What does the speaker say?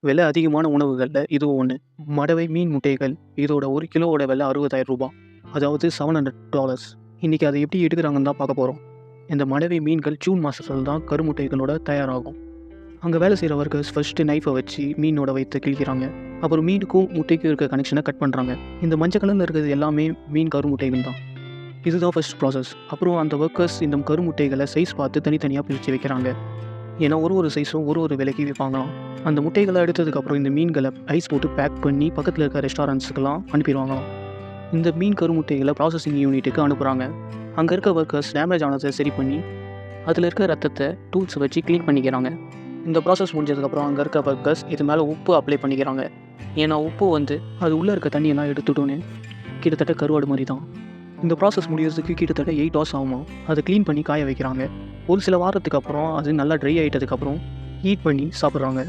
விலை அதிகமான உணவுகளில் இதுவும் ஒன்று. மடவை மீன் முட்டைகள் இதோட 1 கிலோவோட விலை ரூ. 60,000, அதாவது $700. இன்றைக்கி அதை எப்படி எடுக்கிறாங்கன்னு தான் பார்க்க போகிறோம். இந்த மடவை மீன்கள் ஜூன் மாதத்தில் தான் கருமுட்டைகளோட தயாராகும். அங்கே வேலை செய்கிற ஒர்க்கர்ஸ் ஃபஸ்ட்டு நைஃபை வச்சு மீனோட வயிற்றை கிழிக்கிறாங்க. அப்புறம் மீனுக்கும் முட்டைக்கும் இருக்க கனெக்ஷனை கட் பண்ணுறாங்க. இந்த மஞ்சள் கலரில் இருக்கிறது எல்லாமே மீன் கருமுட்டைகள் தான். இதுதான் ஃபஸ்ட் ப்ராசஸ். அப்புறம் அந்த ஒர்க்கர்ஸ் இந்த கருமுட்டைகளை சைஸ் பார்த்து தனித்தனியாக பிரித்து வைக்கிறாங்க. ஏன்னா ஒரு சைஸும் ஒரு விலைக்கு விற்பாங்களாம். அந்த முட்டைகளை எடுத்ததுக்கப்புறம் இந்த மீன்களை ஐஸ் போட்டு பேக் பண்ணி பக்கத்தில் இருக்க ரெஸ்டாரண்ட்ஸுக்கெல்லாம் அனுப்பிடுவாங்களாம். இந்த மீன் கருமுட்டைகளை ப்ராசஸிங் யூனிட்டுக்கு அனுப்புகிறாங்க. அங்கே இருக்க ஒர்க்கர்ஸ் டேமேஜ் ஆனதை சரி பண்ணி அதில் இருக்க ரத்தத்தை டூல்ஸ் வச்சு க்ளீன் பண்ணிக்கிறாங்க. இந்த ப்ராசஸ் முடிஞ்சதுக்கப்புறம் அங்கே இருக்க ஒர்க்கர்ஸ் இது மேலே உப்பு அப்ளை பண்ணிக்கிறாங்க. ஏன்னா உப்பு அது உள்ளே இருக்க தண்ணியெல்லாம் எடுத்துட்டோன்னு கிட்டத்தட்ட கருவாடு மாதிரி தான். இந்த ப்ராசஸ் முடிகிறதுக்கு கிட்டத்தட்ட 8 hours ஆகுமா. அதை க்ளீன் பண்ணி காய வைக்கிறாங்க. ஒரு சில வாரத்துக்கு அப்புறம் அது நல்லா ட்ரை ஆகிட்டதுக்கப்புறம் ஹீட் பண்ணி சாப்பிட்றாங்க.